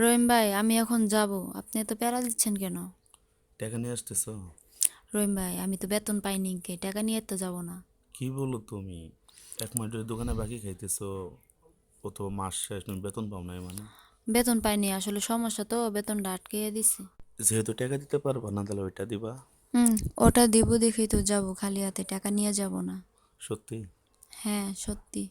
রহিম ভাই, আমি এখন যাব। আপনি এত প্যারা দিচ্ছেন কেন? টাকা নিয়ে আসতেছ? রহিম ভাই, আমি তো বেতন পাইনি, কে টাকা নিয়ে তো যাব না। কি বলো তুমি? এক মাস ধরে দোকানে বাকি খাইতেছো, প্রথম মাস শেষ তুমি বেতন পাও নাই মানে? বেতন পাইনি, আসলে সমস্যা তো, বেতনটা আটকে দিছে। যেহেতু টাকা দিতে পারবা না তাহলে ওইটা দিবা। হুম। ওটা দিব দেখেই তো যাব, খালি হাতে টাকা নিয়ে যাব না। সত্যি? হ্যাঁ, সত্যি।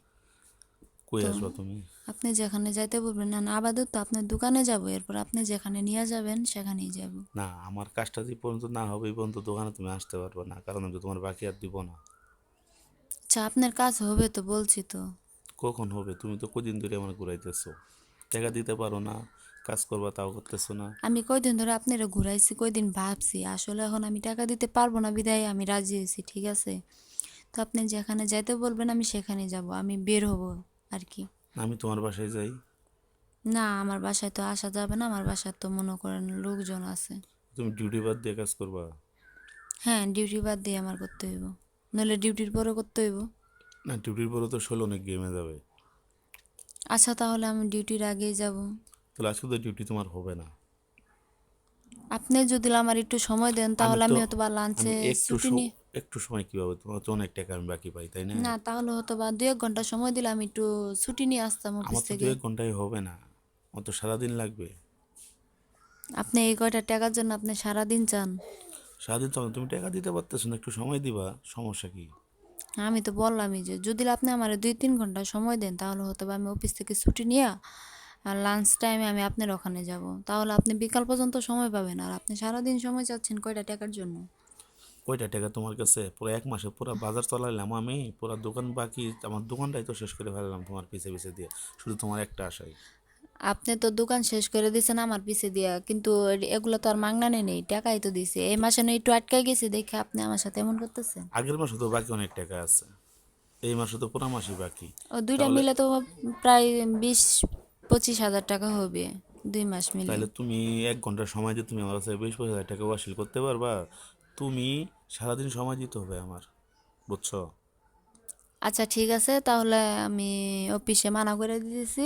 কই তো আসবা তুমি? আপনি যেখানে যাইতে বলবেন, না না, আপাতত আপনার দোকানে যাব, এরপর আপনি যেখানে নিয়ে যাবেন সেখানেই যাব। না, আমার কাজটা যে পর্যন্ত না হবে এই পর্যন্ত দোকানে তুমি আসতে পারবে না, কারণ আমি তো তোমার বাকি আর দিব না। আচ্ছা, আপনার কাজ হবে তো, বলছি তো। কখন হবে? তুমি তো কদিন ধরে আমার ঘুরাইতেছো, টাকা দিতে পারো না, কাজ করবা তাও করতেছো না। আমি কয়দিন ধরে আপনারা ঘুরাইছি, কয়দিন ভাবছি, আসলে এখন আমি টাকা দিতে পারবো না, বিদায় আমি রাজি হয়েছি, ঠিক আছে? তো আপনি যেখানে যাইতে বলবেন আমি সেখানে যাব, আমি বের হব আর কি। আমি তোমার বাসায় যাই? না, আমার বাসায় তো আসা যাবে না, আমার বাসায় তো মনে করেন লোকজন আছে। তুমি ডিউটি বাদ দিয়ে কাজ করবা? হ্যাঁ, ডিউটি বাদ দিয়ে আমার করতে হইব, নইলে ডিউটির পরে করতে হইব। না, ডিউটির পরে তো শোল অনেক গেমে যাবে। আচ্ছা, তাহলে আমি ডিউটির আগেই যাব। তাহলে আজকে তো ডিউটি তোমার হবে না। আপনি যদি আমার একটু সময় দেন আমি তাহলে তো আমি হয়তো বা আমি লাঞ্চে একটু ছুটি নিয়ে। একটু সময় কিভাবে, তোমার তো অনেক টাকা আমি বাকি পাই তাই না? না, তাহলে হয়তো বা 2-1 ঘন্টা সময় দিলে আমি একটু ছুটি নিয়ে আসতাম অফিস আমার তো দু থেকে। এক ঘন্টায় হবে না, আমার তো সারাদিন লাগবে। আপনি এই কয়টা টাকার জন্য আপনি সারাদিন চান? সারাদিন তো তুমি টাকা দিতে পারতেছো না, একটু সময় দিবা, সমস্যা কি? আমি তো বললামই যে যদি আপনি আমার 2-3 ঘন্টা সময় দেন তাহলে হয়তো বা আমি অফিস থেকে ছুটি নিয়ে আর লাঞ্চ টাইমে আমি আপনার ওখানে যাব, তাহলে আপনি বিকাল পর্যন্ত সময় পাবেন। আর আপনি সারাদিন সময় চাচ্ছেন কয়টা টাকার জন্য? কয়টা টাকা তোমার কাছে? পুরো এক মাসে পুরো বাজার চলাইলাম আমি, পুরো দোকান বাকি, আমার দোকানটাই তো শেষ করে ফেলালাম তোমার পিছে পিছে দিয়ে, শুধু তোমার একটা আশাই। আপনি তো দোকান শেষ করে দিয়েছেন আমার পিছে দিয়া, কিন্তু এগুলো তো আর মাগনানে নেই, টাকাই তো দিছে। এই মাসে না একটু আটকাই গেছে দেখে আপনি আমার সাথে এমন করতেছেন। আগের মাসে তো বাকি অনেক টাকা আছে, এই মাসে তো পুরো মাসই বাকি। ও দুইটা তাহলে মিলে তো প্রায় 20-25 হাজার টাকা হবে, 2 মাস মিলে। তাহলে তুমি 1 ঘন্টা সময় দিয়ে তুমি আমার কাছে 20-25 হাজার টাকা ওয়াসিল করতে পারবা? তুমি সারাদিন সময় দিতে হবে আমার, বুঝছো? আচ্ছা, ঠিক আছে, তাহলে আমি অফিসে মানা করে দিতেছি,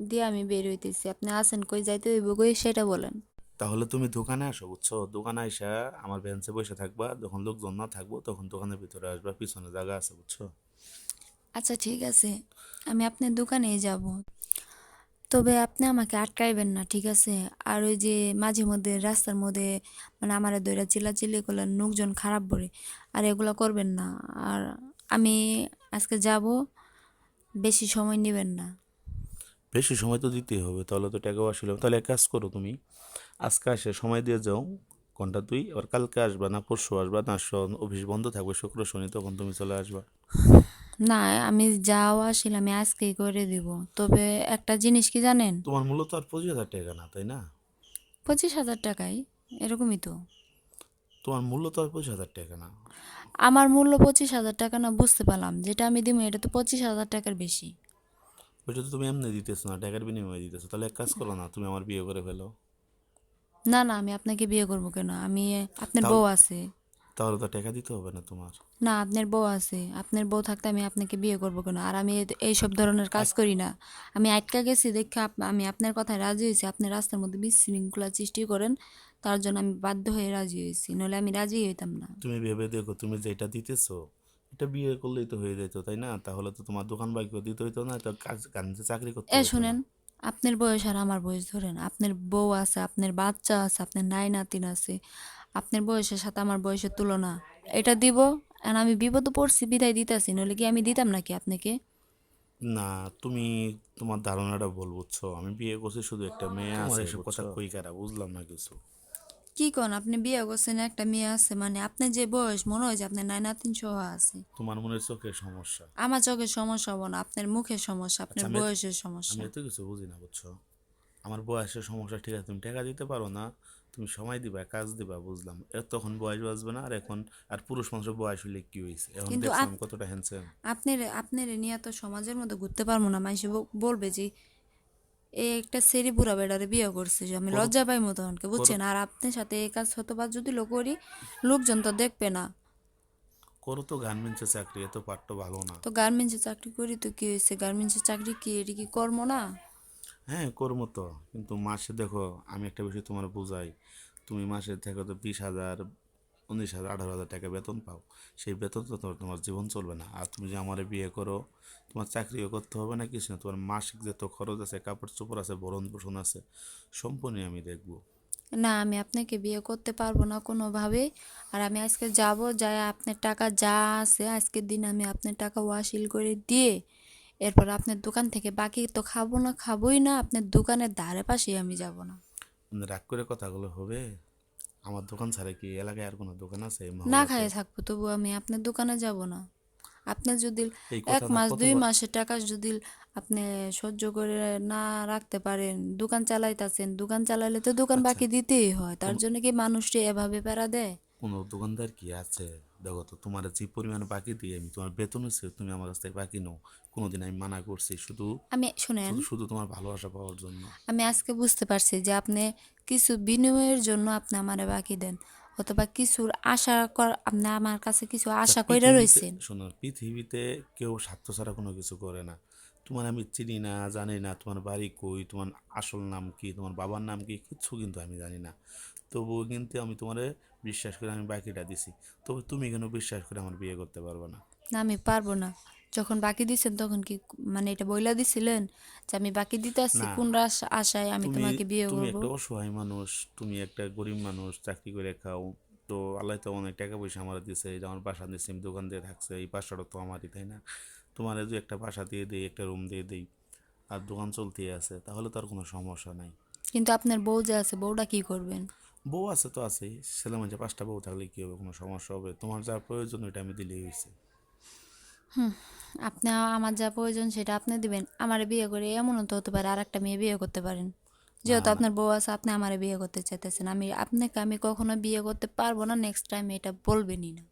দিয়ে আমি বের হইতেছি। আপনি আছেন কই, যাইতে হইব কই সেটা বলেন। তাহলে তুমি দোকানে আসো, বুঝছো? দোকানে আইসা আমার বেঞ্চে বসে থাকবা, যখন লোকজন না থাকবো তখন দোকানের ভিতরে আসবা, পিছনে জায়গা আছে, বুঝছো? আচ্ছা, ঠিক আছে, আমি আপনার দোকানেই যাব। তবে আপনি আমাকে আটকাইবেন না, ঠিক আছে? আর ওই যে মাঝে মধ্যে রাস্তার মধ্যে মানে আমার দইরা চিল্লাচিল্লি করলে লোকজন খারাপ বলে, আর এগুলো করবেন না। আর আমি আজকে যাব, বেশি সময় নেবেন না। বেশি সময় তো দিতেই হবে, তাহলে তো টাকা আসলে। তাহলে এক কাজ করো তুমি, আজকে আসে সময় দিয়ে যাও, ঘন্টা দুই, আবার কালকে আসবা না পরশু আসবা না, অফিস বন্ধ থাকবে শুক্র শনি, তখন তুমি চলে আসবা। না, আমি যাওয়া আসলে আমি আজকেই করে দিব। তবে একটা জিনিস কি জানেন? তোমার মূল্য তো আর 25,000 টাকা না, তাই না? 25 হাজার টাকাই, এরকমই তো। তোমার মূল্য তো আর 25,000 টাকা না। আমার মূল্য 25 হাজার টাকা না, বুঝতে পারলাম, যেটা আমি দিব এটা তো 25 হাজার টাকার বেশি। ওইটা তো তুমি এমনি দিতেছো না, টাকার বিনিময়ে দিতেছো। তাহলে এক কাজ করো না, তুমি আমার বিয়ে করে ফেলো। না না, আমি আপনাকে বিয়ে করবো কেন? আমি, আপনার তাহলে বউ আছে। তাহলে তো টাকা দিতে হবে না তোমার। না, আপনার বউ আছে, আপনার বউ থাকতে আমি আপনাকে বিয়ে করবো কেন? আর আমি এইসব ধরনের কাজ এক করি না। আমি আটকা গেছি দেখে আমি আপনার কথায় রাজি হয়েছি। আপনি রাস্তার মধ্যে বিশৃঙ্খলা সৃষ্টি করেন, তার জন্য আমি বাধ্য হয়ে রাজি হয়েছি, নইলে আমি রাজি হইতাম না। তুমি ভেবে দেখো, তুমি যেটা দিতেছো এটা বিয়ে করলেই তো হয়ে যেত, তাই না? তাহলে তো তোমার দোকান বাইকেও দিতে হইতো না, তো কাজ কাজে চাকরি করতে হইতো না। শুনেন, আপনার বয়স আর আমার বয়স ধরেন, আপনার বউ আছে, আপনার বাচ্চা আছে, আপনার নাই নাতিন আছে, আপনার বয়সের সাথে আমার বয়সের তুলনা, এটা দিব। আর আমি বিপদে পড়ছি বিদায় দিতেছি, নইলে কি আমি দিতাম নাকি আপনাকে? না, তুমি তোমার ধারণাটা ভুল, বুঝছো? আমি বিয়ে করছি, শুধু একটা মেয়ে তোমার আছে, এসব কথা বুঝছো? কই কারা, বুঝলাম না কিছু। কি কোন, আপনি বিয়ে করছেন, একটা মেয়ে আছে, মানে আপনার যে বয়স মনে হয় যে আপনার নাই নাতিন সহ আছে। তোমার মনের চোখের সমস্যা। আমার চোখের সমস্যা হবো না, আপনার মুখের সমস্যা, আচ্ছা, আপনার বয়সের আমি সমস্যা। এত কিছু বুঝি না, বুঝছো? আমার বয়সের সমস্যা ঠিক আছে, তুমি টাকা দিতে পারো না, তুমি সময় দিবা, কাজ দিবা, বুঝলাম। এর তখন বয়স বাঁচবে না, আর এখন আর পুরুষ মানুষের বয়স হইলে কি হয়েছে, এখন কিন্তু দেখছো আমি কতটা হ্যান্ডসাম। আপনার আপনার নিয়ে তো সমাজের মধ্যে ঘুরতে পারবো না, মানুষ বলবে যে এই একটা সেরি বুড়া বেড়ারে বিয়ে করছে, যে আমি করো, লজ্জা পাই মতনকে, করো, বুঝছেন? আর আপনার সাথে এই কাজ হতো বা যদি লোক করি, লোকজন তো দেখবে না। করো তো গার্মেন্টসে চাকরি, এত পাঠটা ভালো না। তো গার্মেন্টসে চাকরি করি তো কি হয়েছে? গার্মেন্টসে চাকরি কি, এটা কি কর্ম না? হ্যাঁ করবো তো, কিন্তু মাসে দেখো আমি একটা বিষয় তোমার বোঝাই, তুমি মাসে থেকে তো 20,000, 19,000, 18,000 টাকা বেতন পাও। সেই বেতন তো তোমার জীবন চলবে না। আর তুমি যে আমার বিয়ে করো, তোমার চাকরিও করতে হবে না, কিছু না, তোমার মাসিক যত খরচ আছে, কাপড় চোপড় আছে, ভরণ পোষণ আছে, সম্পূর্ণ আমি দেখবো। না, আমি আপনাকে বিয়ে করতে পারবো না কোনোভাবেই। আর আমি আজকে যাব, যাই আপনার টাকা যা আছে আজকের দিন আমি আপনার টাকা ওয়াসিল করে দিয়ে এরপর আপনার দোকান থেকে বাকি তো খাবো না, খাবোই না, আপনার দোকানের ধারে পাশেই আমি যাব না। মানে রাগ করে কথাগুলো হবে? আমার দোকান ছাড়া কি এলাকায় আর কোনো দোকান আছে এই না মহল্লাতে? খাইয়ে থাকবো তবু আমি আপনার দোকানে যাব না। আপনি যদি এই 1 কথাটা মাস 2 কতবার? মাসের টাকা যদি আপনি সহ্য করে না রাখতে পারেন, দোকান চালাইতাছেন, দোকান চালাইলে তো দোকান আচ্ছা, বাকি দিতেই হয়, তার কোন জন্য কি মানুষটি এভাবে প্যারা দেয়? কোনো দোকানদার কি আছে? দেখো তো, তোমার যে পরিমাণে বাকি দিই আমি, তোমার বেতন হচ্ছে, তুমি আমার কাছ থেকে বাকি নাও। কোনোদিন আমি মানা করছি? শুধু আমি শুনেন, শুধু শুধু তোমার ভালোবাসা পাওয়ার জন্য। আমি আজকে বুঝতে পারছি যে আপনি কিছু বিনিময়ের জন্য আপনি আমারে বাকি দেন, অথবা কিছুর আশা কর, আপনি আমার কাছে কিছু আচ্ছা, আশা কইরা পৃথিবীতে রইছেন। শোনো, পৃথিবীতে কেউ স্বার্থ ছাড়া কোনো কিছু করে না। তোমার আমি চিনি না, জানি না, তোমার বাড়ি কই, তোমার আসল নাম কি, তোমার বাবার নাম কি, কিচ্ছু কিন্তু আমি জানি না। তবুও কিন্তু আমি তোমারে বিশ্বাস করে আমি বাকিটা দিছি। তবে তুমি কেন বিশ্বাস করে আমার বিয়ে করতে পারবে না? না, আমি পারবো না। যখন বাকি দিছেন তখন কি মানে এটা বইলা দিছিলেন যে আমি বাকি দিতে আসছি না, কোন আশায় আমি তুমি তোমাকে বিয়ে তুমি করব? একটা অসহায় মানুষ, তুমি একটা গরিব মানুষ, চাকরি করে খাও। তো আল্লাহ তো অনেক টাকা পয়সা আমার দিছে, এই যে আমার বাসা দিচ্ছে, আমি দোকান দিয়ে থাকছে, এই বাসাটা তো আমারই, তাই না? তোমার যে একটা বাসা দিয়ে দিই, একটা রুম দিয়ে দিই, আর দোকান চলতেই আছে, তাহলে তো আর কোনো সমস্যা নাই। কিন্তু আপনার বউ যে আছে, বউটা কি করবেন? বউ আছে তো আছেই, ছেলে মানুষের 5টা বউ থাকলে কি হবে, কোনো সমস্যা হবে? তোমার যা প্রয়োজন ওইটা আমি দিলেই হয়েছে। আপনি আমার যা প্রয়োজন সেটা আপনি দিবেন, আমারে বিয়ে করে এমনও তো হতে পারে আর একটা মেয়ে বিয়ে করতে পারেন। না, যেহেতু না, আপনার বউ আছে, আপনি আমারে বিয়ে করতে চাইতেছেন, আমি কখনো বিয়ে করতে পারবো না, নেক্সট টাইম এটা বলবেনই না।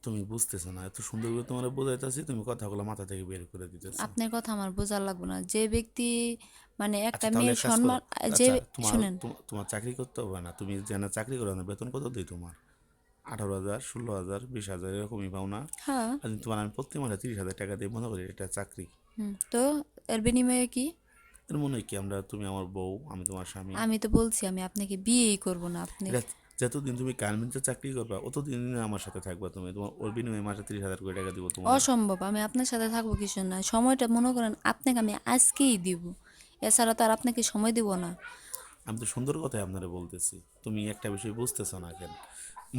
তুমি বুঝতেছো না, এত সুন্দর করে তোমার বোঝাইতেছি, তুমি কথাগুলো মাথা থেকে বের করে দিতেছো। আপনার কথা আমার বোঝা লাগবে না, যে ব্যক্তি মানে একটা আচ্ছা, তাহলে মেয়ের এক কাজ করো। সম্মান, যে আচ্ছা, তোমার শুনেন, তোমার চাকরি করতে হবে না, তুমি যেন চাকরি করো না, বেতন কত দিই তোমার? 18,000, 16,000, 20,000, এরকমই পাও না? হ্যাঁ। আর তোমার আমি প্রত্যেক মাসে 30,000 টাকা দিয়ে মনে করি এটা চাকরি। তো এর বিনিময়ে কি? এর মনে হয় কি, তুমি আমার বউ, আমি তোমার স্বামী। আমি তো বলছি আমি আপনাকে বিয়েই করব না। আপনি এটা যতদিন তুমি গার্মেন্টসে চাকরি করবা অতদিন আমার সাথে থাকবা তুমি, তোমার ওর বিনিময়ে মাসে 30,000 করে টাকা দিব তোমার। অসম্ভব, আমি আপনার সাথে থাকবো কিছু না, সময়টা মনে করেন আপনাকে আমি আজকেই দিব, এছাড়া তো আর আপনাকে সময় দিব না। আমি তো সুন্দর কথাই আপনারা বলতেছি, তুমি একটা বিষয় বুঝতেছো না কেন?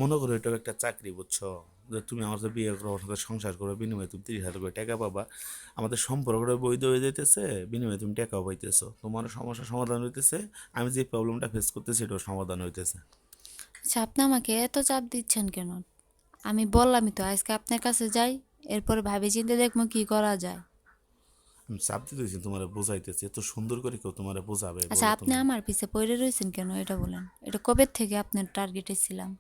মনে করো এটাও একটা চাকরি, বুঝছো? যে তুমি আমার সাথে বিয়ে করো, আমার সাথে সংসার করো, বিনিময়ে তুমি 30,000 করে টাকা পাবা। আমাদের সম্পর্কটা বৈধ হয়ে যাইতেছে, বিনিময়ে তুমি টাকাও পাইতেছো, তোমার সমস্যার সমাধান হইতেছে, আমি যে প্রবলেমটা ফেস করতেছি এটাও সমাধান হইতেছে। আচ্ছা, আপনি আমাকে এত চাপ দিচ্ছেন কেন? আমি বললামই তো আজকে আপনার কাছে যাই, এরপরে ভাবি চিন্তে দেখবো কি করা যায়। আমি চাপ দিতেছি, তোমার বোঝাইতেছি, এত সুন্দর করে কেউ তোমার বোঝাবে আচ্ছা, বলো আপনি তুমি? আমার পিছে পড়ে রয়েছেন কেন এটা বলেন, এটা কবে থেকে আপনার টার্গেটে ছিলাম?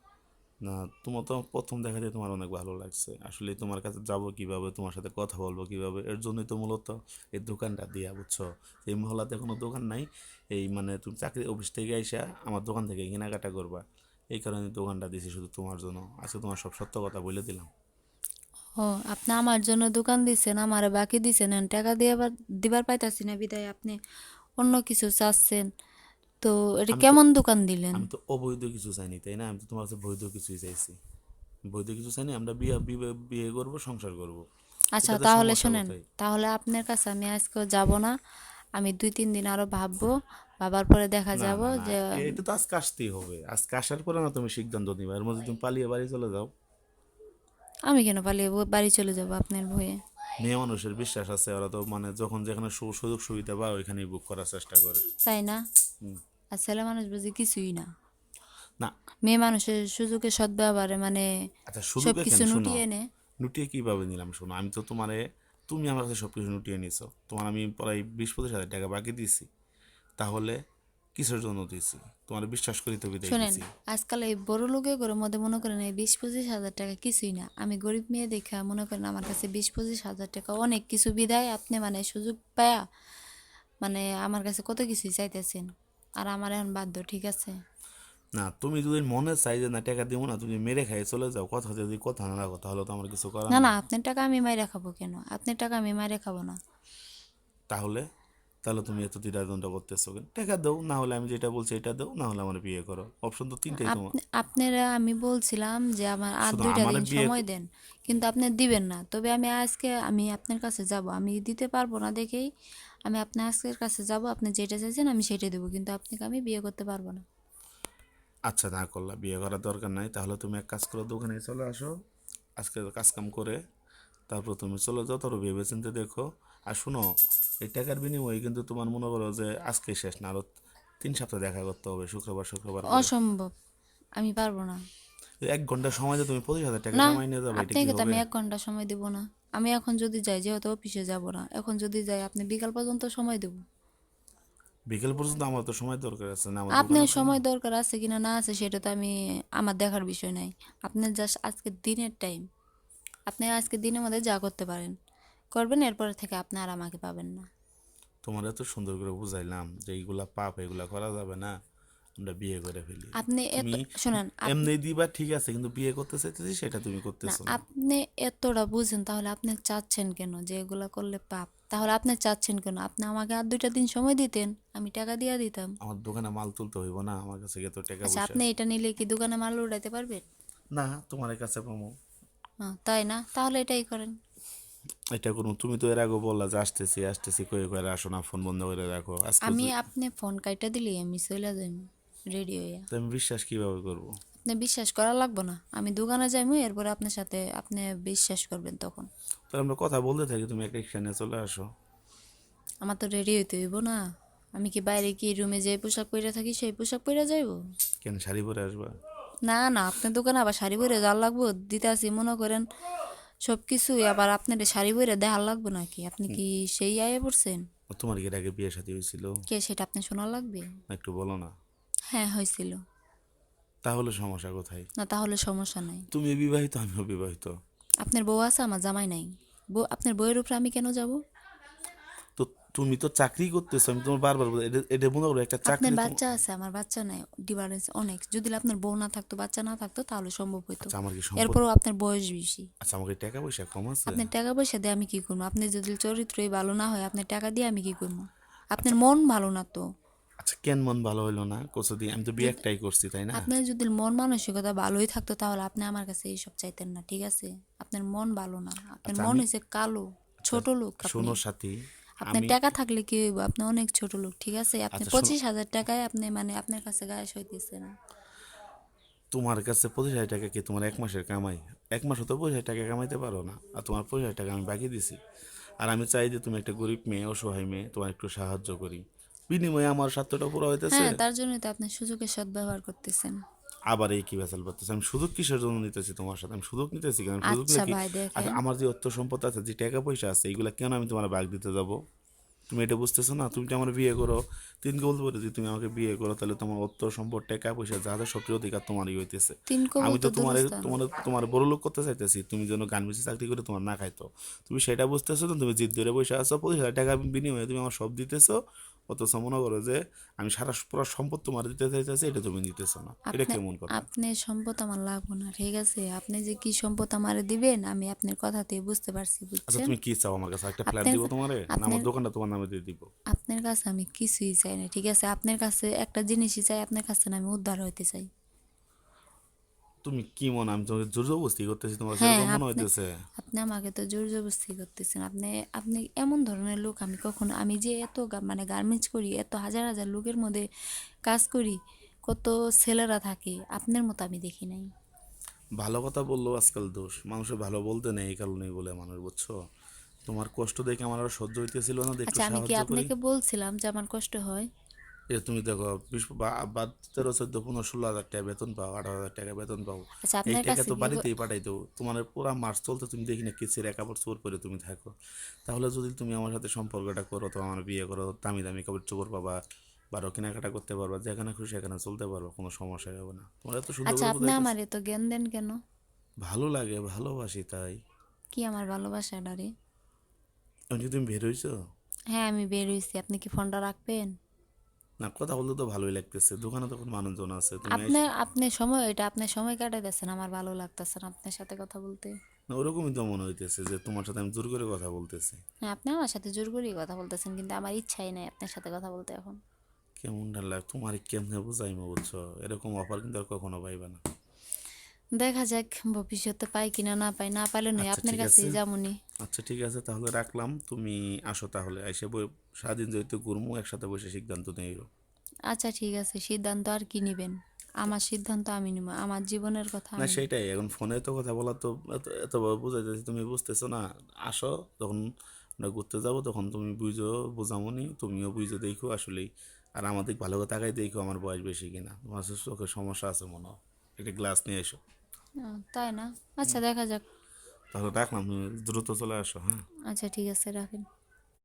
না, তোমার তো প্রথম দেখাতে তোমার অনেক ভালো লাগছে, আসলে তোমার কাছে যাব কিভাবে, তোমার সাথে কথা বলবো কিভাবে, এর জন্যই তো মূলত এই দোকানটা দিয়া, বুঝছো? এই মহল্লাতে কোনো দোকান নাই, এই মানে তুমি চাকরি অফিস থেকে আইসা আমার দোকান থেকে কেনাকাটা করবা, এই কারণে দোকানটা দিছি শুধু তোমার জন্য। আজকে তোমার সব সত্য কথা বলে দিলাম। ও, আপনি আমার জন্য দোকান দিচ্ছেন, আমারে বাকি দিচ্ছেন, আর টাকা দিয়ে দিবার পাইতাছি না বিদায় আপনি অন্য কিছু চাচ্ছেন, তো এটা আমি তো কেমন দোকান দিলেন? আমি তো অবৈধ কিছু চাইনি, তাই না? আমি তো তোমার কাছে বৈধ কিছুই চাইছি। বৈধ কিছু চাইনি, আমরা বিয়ে বিয়ে বিয়ে করবো, সংসার করব। আচ্ছা, এটাতে তাহলে সমস্যা শোনেন, কোথায়? তাহলে আপনার কাছে আমি আজকে যাব না, আমি 2-3 দিন আরো ভাববো, ভাবার পরে দেখা না, যাব না, না, যে এটা তো আজকে আসতেই হবে, আজকে আসার পরে না তুমি সিদ্ধান্ত নিবা, এর মধ্যে তুমি পালিয়ে বাড়ি চলে যাও। আমি কেন পালিয়ে বাড়ি চলে যাব আপনার ভয়ে? মেয়ে মানুষের বিশ্বাস আছে, ওরা তো মানে যখন যেখানে সুযোগ সুবিধা পায় ওইখানেই বুক করার চেষ্টা করে। তাই না? হুম। আর ছেলে মানুষ বুঝি কিছুই না, না, মেয়ে মানুষের সুযোগে সদ্ব্যবহারে মানে আচ্ছা, সব সুযোগে কেন কিছু শোনো, নুটিয়ে নে। নুটিয়ে কিভাবে নিলাম শোনো, আমি তো তুমি আমার কাছে সব কিছু নুটিয়ে নিছো, তোমার আমি প্রায় 20-25 হাজার টাকা বাকি দিছি, তাহলে কিসের জন্য দিছি? তোমার বিশ্বাস করি তো বিদায় শোনেন, দিছি। আজকাল এই বড় লোকের ঘরের মধ্যে মনে করেন এই 20-25 হাজার টাকা কিছুই না, আমি গরিব মেয়ে দেখা মনে করেন আমার কাছে 20-25 হাজার টাকা অনেক কিছু, বিদায় আপনি মানে সুযোগ পায়া মানে আমার কাছে কত কিছুই চাইতেছেন, আর আমার এখন বাধ্য, ঠিক আছে? না, তুমি যদি মনে চাই যে না টাকা দিব না, তুমি মেরে খাই চলে যাও, কথা যদি কথা না রাখো, তাহলে তো আমার কিছু করার না না, নাই। আপনার টাকা আমি মাইরা খাবো কেন? আপনার টাকা আমি মাইরা খাবো না। তাহলে তাহলে তুমি এত দ্বিধাদ্বন্দ্ব করতেছো কেন? টাকা দাও, না হলে আমি যেটা বলছি এটা দাও, না হলে আমার বিয়ে করো। অপশন তো তিনটাই তোমার। আপনারা আমি বলছিলাম যে আমার আর শুধু 2টা আমার দিন বিয়ে সময় দেন, কিন্তু আপনি দিবেন না। তবে আমি আপনার কাছে যাব, আমি দিতে পারবো না দেখেই আমি আপনার আজকের কাছে যাব। আপনি যেটা চাইছেন আমি সেটাই দেবো, কিন্তু আপনাকে আমি বিয়ে করতে পারবো না। আচ্ছা, না করলা, বিয়ে করার দরকার নাই, তাহলে তুমি এক কাজ করো, দোকানে চলে আসো, আজকে কাজ কাম করে তারপর তুমি চলে যাও, তোর ভেবে চিন্তে দেখো। আর শুনো, এই টাকার বিনিময়ে কিন্তু তোমার মনে করো যে আজকে শেষ না, আরো 3 সপ্তাহ দেখা করতে হবে, শুক্রবার শুক্রবার করে। অসম্ভব, আমি পারবো না। 1 ঘন্টা সময় দিয়ে তুমি 25,000 টাকা না, কামাই নিয়ে যাবে, এটা কি আপনাকে তো হবে? আমি 1 ঘন্টা সময় দেবো না। আমি এখন যদি যাই, যেহেতু অফিসে যাব না, এখন যদি যাই আপনি বিকাল পর্যন্ত সময় দেবো। বিকেল পর্যন্ত আমার তো সময় দরকার আছে না, আমার দোকান আপনার আছে না। সময় দরকার আছে কিনা না আছে সেটা তো আমার দেখার বিষয় নাই। আপনার জাস্ট আজকের দিনের টাইম, আপনি আজকের দিনের মধ্যে যা করতে পারেন করবেন, এরপরে থেকে আপনি আর আমাকে পাবেন না। তোমার এত সুন্দর করে বুঝাইলাম যে এইগুলা পাপ, এগুলা করা যাবে না, আমরা বিয়ে করে ফেলি। আপনি এত তুমি শোনেন, এমনি দিবা ঠিক আছে, কিন্তু বিয়ে করতে চাইতেছি সেটা তুমি না, করতেছো না। আপনি এতটা বুঝেন তাহলে আপনি চাচ্ছেন কেন যে এগুলা করলে পাপ? তাহলে আপনি চাচ্ছেন কেন? আপনি আমাকে আর 2টা দিন সময় দিতেন, আমি টাকা দিয়ে দিতাম। আমার দোকানে মাল তুলতে হইব না? আমার কাছে এত টাকা আচ্ছা, পয়সা আপনি আছে। এটা নিলে কি দোকানে মাল উঠাইতে পারবেন? না, তোমার কাছে পাবো। তাই না? তাহলে এটাই করেন। এটা কোনো, তুমি তো এর আগে বললা যে আসতেছি আসতেছি কয়ে কয়ে আসো না, ফোন বন্ধ করে রাখো আজকে আপনি ফোন কাইটা দিলেই আমি চলে যাই রেডি হইয়া। তো আমি বিশ্বাস কিভাবে করবো? আপনি বিশ্বাস করা লাগবে না, আমি দোকানে যাইমু, এরপরে আপনার সাথে আপনি বিশ্বাস করবেন তখন। তো আমরা কথা বলতে থাকি, তুমি একটা রিক্সা নিয়ে চলে আসো। আমার তো রেডি হইতে হইব না? আমি কি বাইরে কি রুমে যে পোশাক পরে থাকি সেই পোশাক পরে যাইব? কেন, শাড়ি পরে আসবা? না না, আপনার দোকানে আবার শাড়ি পরে যাওয়ার লাগবো? দিতে আসি মনে করেন সব কিছুই, আবার আপনার শাড়ি পরে দেখার লাগবে নাকি? আপনি কি সেই আয়ে পড়ছেন? তোমার কি এর আগে বিয়ে শাদী হয়েছিল? কে সেটা আপনি শোনা লাগবে? একটু বলো না। হ্যাঁ, হয়েছিল। তাহলে সমস্যা কোথায়? না, তাহলে সমস্যা নাই। তুমি বিবাহিত, আমিও বিবাহিত। আপনার বউ আছে, আমার জামাই নাই। আপনার বউয়ের উপরে আমি কেন যাব? তো তুমি তো চাকরি করতেছো, আমি তোমার বারবার এটা এটা মনে করো একটা আপনার চাকরি বাচ্চা আছে, আমার বাচ্চা নাই। ডিফারেন্স অনেক। যদি আপনার বউ না থাকতো, বাচ্চা না থাকতো, তাহলে সম্ভব হইতো। আচ্ছা, আমার কি সম্পদ? এরপরও আপনার বয়স বেশি। আচ্ছা, আমার কি টাকা পয়সা কম আছে? আপনার টাকা পয়সা দিয়ে আমি কি করবো? আপনি যদি চরিত্রই ভালো না হয়, আপনার টাকা দিয়ে আমি কি করবো? আপনার আচ্ছা। মন ভালো না তো। আচ্ছা, কেন মন ভালো হইলো না কোসো দিয়ে? আমি তো বিয়ে একটাই করছি, তাই না? আপনার যদি মন মানসিকতা ভালোই থাকতো তাহলে আপনি আমার কাছে এইসব চাইতেন না, ঠিক আছে? আপনার মন ভালো না, আপনার আচ্ছা মন আমি, হয়েছে কালো, আচ্ছা ছোট লোক আপনি। শোনো সাথী, আপনার আমি, টাকা থাকলে কি হইব? আপনি অনেক ছোট লোক, ঠিক আছে? আপনি আচ্ছা শোনো, 25,000 টাকায় আপনি মানে আপনার কাছে গায়ে সইতেছে না। তোমার কাছে 25,000 টাকা কি তোমার 1 মাসের কামাই? 1 মাসও তো 25,000 টাকা কামাইতে পারো না, আর তোমার 25,000 টাকা আমি বাকি দিছি। আর আমি চাই যে তুমি একটা গরিব মেয়ে, অসহায় মেয়ে, তোমার একটু সাহায্য করি, বিনিময়ে আমার স্বার্থটা পুরো হইতেছে। হ্যাঁ, তার জন্যই তো আপনি সুযোগের সদ্ব্যবহার করতেছেন। আবার এই কি ভেজাল করতেছে? আমি সুযোগ কিসের জন্য নিতেছি তোমার সাথে? আমি সুযোগ নিতেছি কেন? আমি সুযোগ নিলে আচ্ছা কি? ভাই, আচ্ছা, দেখেন, আমার যে অর্থ সম্পদ আছে, যে টাকা পয়সা আছে, এইগুলা কেন আমি তোমার ভাগ দিতে যাব? তুমি এটা বুঝতেছো না? তুমি তো আমার বিয়ে করো, তিনকে বলতে পারো যে তুমি আমাকে বিয়ে করো, তাহলে তোমার অর্থ সম্পদ, টাকা পয়সা যা যা সবচেয়ে অধিকার তোমারই হইতেছে। তিন কবুল আমি তো তো তোমার দূরস্থান। তোমার তোমার বড় লোক করতে চাইতেছি, তুমি যেন গার্মেন্টসে চাকরি করে তোমার না খাইতো। তুমি সেটা বুঝতেছো না, তুমি জিদ ধরে বসে আছো, 25,000 টাকা বিনিময়ে তুমি আমার সব দিতেছো, অথচ মনে করো যে আমি সারা পুরো সম্পদ তোমার দিতে চাইতেছি, এটা তুমি দিতেছো না, এটা আপনি কেমন কথা? আপনি সম্পদ আমার লাগবো না, ঠিক আছে? আপনি যে কি সম্পদ আমারে দিবেন আমি আপনার কথাতেই বুঝতে পারছি, আচ্ছা, বুঝছেন? তুমি কি চাও আমার কাছে? একটা ফ্ল্যাট আপনার দিব তোমারে, না আমার আপনার দোকানটা তোমার নামে দিয়ে দিব? আপনার কাছে আমি কিছুই চাই না, ঠিক আছে? আপনার কাছে একটা জিনিসই চাই, আপনার কাছে না আমি উদ্ধার হইতে চাই। তুমি কি মনে, আমি তোমাকে জোর জবরদস্তি করতেছি তোমার কাছে, হ্যাঁ, এরকম মনে আপনি হইতেছে? আপনি আমাকে তো জোর জবরদস্তি করতেছেন। আপনি আপনি এমন ধরনের লোক আমি কখনো, আমি যে এত মানে গার্মেন্টস করি, এত হাজার হাজার লোকের মধ্যে কাজ করি, কত ছেলেরা থাকে, আপনার মতো আমি দেখি নাই। ভালো কথা বললেও আজকাল দোষ, মানুষের ভালো বলতে নেই, এই কারণেই বলে মানুষ, বুঝছো? তোমার কষ্ট দেখে আমার আর সহ্য হইতেছিল না, যে একটু আচ্ছা, আমি কি সাহায্য করি। আপনাকে বলছিলাম যে আমার কষ্ট হয়? তুমি দেখো, 13, 14, 15, 16 হাজার টাকা বেতন পাও, 18,000 টাকা বেতন পাও, আচ্ছা, এই আপনার টাকা কাছে তো কি বাড়িতেই পাঠাই দেবো, তোমার পুরা মাস চলতে তুমি দেখি না কিসের কাপড় চোপড় পরে তুমি থাকো। তাহলে যদি তুমি আমার সাথে সম্পর্কটা করো, তো আমার বিয়ে করো, দামি দামি কাপড় চোপড় পাবা, বারো কেনাকাটা করতে পারবা, যেখানে খুশি সেখানে চলতে পারবো, কোনো সমস্যাই হবে না। তোমার এত সুন্দর আচ্ছা, করে আপনি বুঝাইতেছে, আমার এত জ্ঞান দেন কেন? ভালো লাগে, ভালোবাসি তাই। কি আমার ভালোবাসাটারে? এমনি তুমি বের হইছো? হ্যাঁ, আমি বের হয়েছি। আপনি কি ফোনটা রাখবেন? না, কথা বলতে তো ভালোই লাগতেছে, দোকানে তখন মানুষজন আছে, তুমি আপনার সময়, এটা আপনার সময় কাটাইতেছেন, আমার ভালো লাগতেছে না আপনার সাথে কথা বলতে। না না, ওরকমই তো মনে হইতেছে যে তোমার সাথে আমি জোর করে কথা বলতেছি। হ্যাঁ, আপনি আমার সাথে জোর করেই কথা বলতেছেন, কিন্তু আমার ইচ্ছাই নাই আপনার সাথে কথা বলতে এখন। কেমন লাগে তোমার, কেমনে বুঝাইমো বুঝছো, এরকম অফার কিন্তু আর কখনো পাইবা না। দেখা যাক ভবিষ্যতে পাই কিনা, না পাই, না পাইলে নয় আচ্ছা আপনার ঠিক আছে, কাছেই যামুনি। আচ্ছা ঠিক আছে, তাহলে রাখলাম। তুমি আসো তাহলে, এসে স্বাধীন যেহেতু ঘুরমু, একসাথে বসে সিদ্ধান্ত নেই। আচ্ছা ঠিক আছে, সিদ্ধান্ত আর কি নিবেন? আমার সিদ্ধান্ত আমি নিব, আমার জীবনের কথা না আমি। সেটাই, এখন ফোনে তো কথা বলা তো এত বুঝাইতেছি, তুমি বুঝতেছো না। আসো, তখন আমরা ঘুরতে যাবো, তখন তুমি বুঝো, বোঝামনি, তুমিও বুঝো, দেখো আসলেই। আর আমাদের ভালো করে তাকাই দেখো আমার বয়স বেশি কিনা, তোমার চোখের সমস্যা আছে মনে হয়। একটা গ্লাস নিয়ে এসো। তাই না? আচ্ছা দেখা যাক। তাহলে রাখলাম, তুমি দ্রুত চলে আসো, হ্যাঁ। আচ্ছা ঠিক আছে, রাখেন।